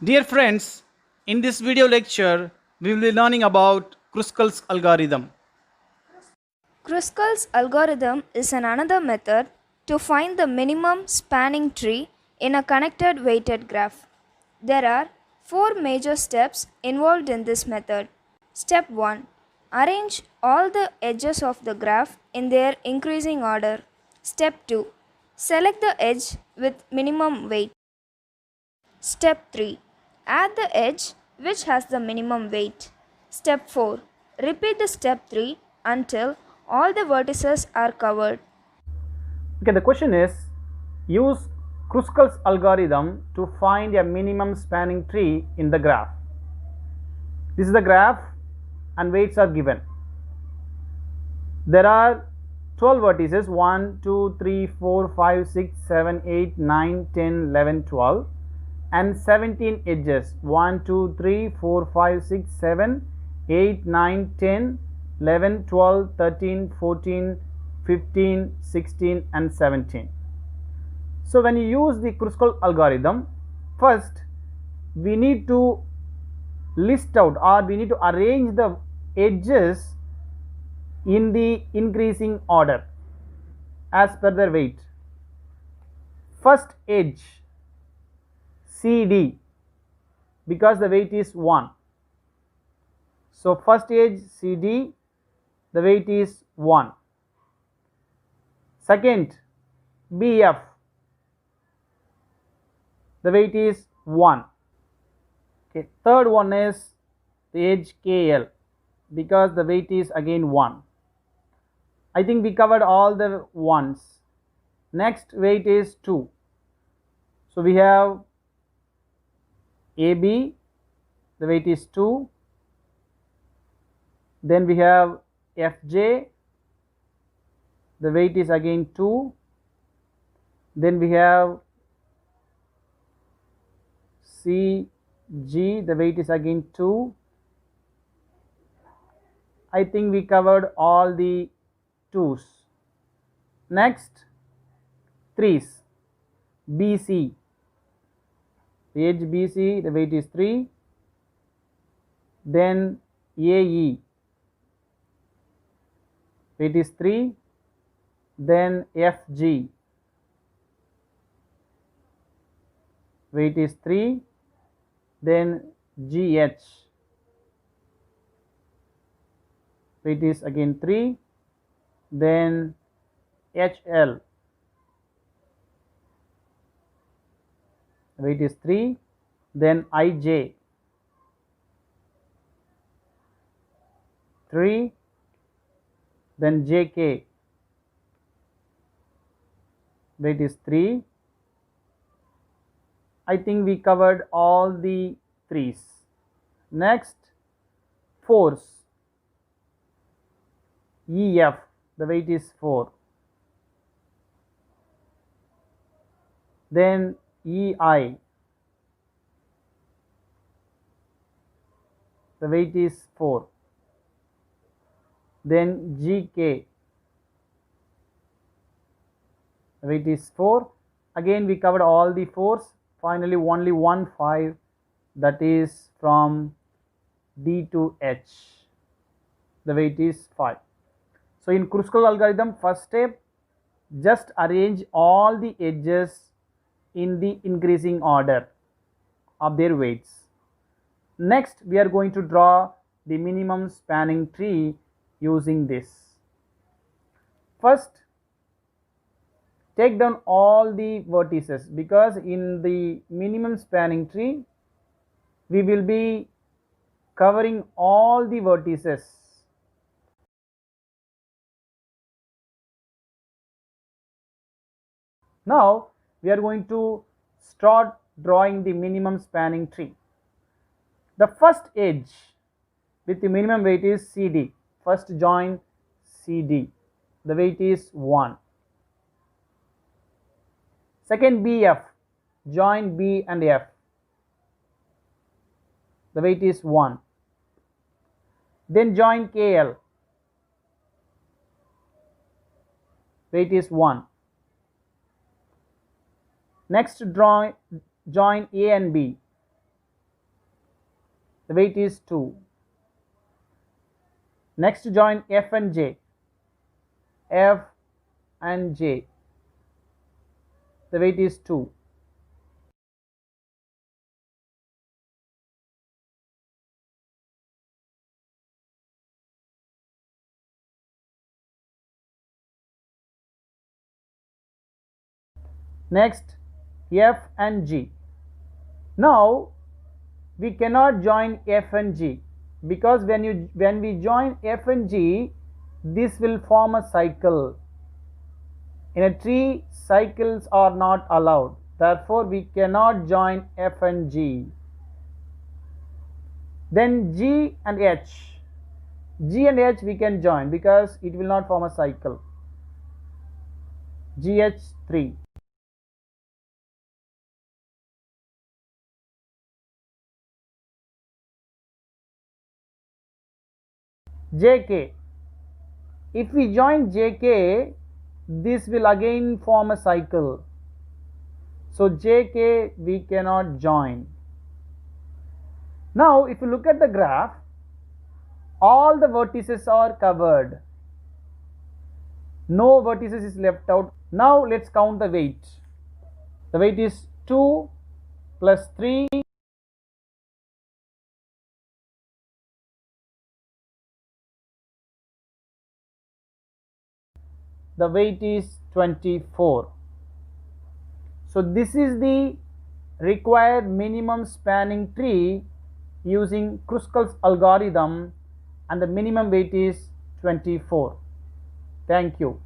Dear friends, in this video lecture, we will be learning about Kruskal's algorithm. Kruskal's algorithm is another method to find the minimum spanning tree in a connected weighted graph. There are four major steps involved in this method. Step 1. Arrange all the edges of the graph in their increasing order. Step 2. Select the edge with minimum weight. Step 3. Add the edge which has the minimum weight. Step 4. Repeat the step 3 until all the vertices are covered. Okay, the question is use Kruskal's algorithm to find a minimum spanning tree in the graph. This is the graph and weights are given. There are 12 vertices 1, 2, 3, 4, 5, 6, 7, 8, 9, 10, 11, 12 and 17 edges 1, 2, 3, 4, 5, 6, 7, 8, 9, 10, 11, 12, 13, 14, 15, 16 and 17. So when you use the Kruskal algorithm, first we need to list out or we need to arrange the edges in the increasing order as per their weight. First edge CD, because the weight is 1. So first edge CD, the weight is 1. Second BF, the weight is 1. Okay. Third one is the edge KL, because the weight is again 1. I think we covered all the ones. Next weight is 2. So we have AB, the weight is 2. Then we have FJ, the weight is again 2. Then we have CG, the weight is again 2. I think we covered all the 2's. Next 3's. BC, the edge BC, the weight is 3. Then AE, weight is 3. Then FG, weight is 3. Then GH, weight is again 3. Then HL, weight is 3. Then IJ, 3. Then JK, weight is 3. I think we covered all the 3's. Next 4's. EF, the weight is 4. Then EI, the weight is 4. Then GK, the weight is 4. Again we covered all the 4's. Finally only one 5, that is from D to H, the weight is 5. So in Kruskal algorithm, first step, just arrange all the edges in the increasing order of their weights. Next we are going to draw the minimum spanning tree using this. First take down all the vertices, because in the minimum spanning tree we will be covering all the vertices. Now we are going to start drawing the minimum spanning tree. The first edge with the minimum weight is CD. First join CD, the weight is 1. Second BF, join B and F, the weight is 1. Then join KL, weight is 1. Next join A and B, the weight is 2. Next join F and J. F and J, the weight is 2. Next F and G. Now we cannot join F and G because when we join F and G, this will form a cycle. In a tree, cycles are not allowed. Therefore, we cannot join F and G. Then G and H. G and H we can join because it will not form a cycle. GH3. JK. If we join JK, this will again form a cycle. So JK we cannot join. Now if you look at the graph, all the vertices are covered. No vertices is left out. Now let's count the weight. The weight is 2 plus 3 . The weight is 24. So this is the required minimum spanning tree using Kruskal's algorithm, and the minimum weight is 24. Thank you.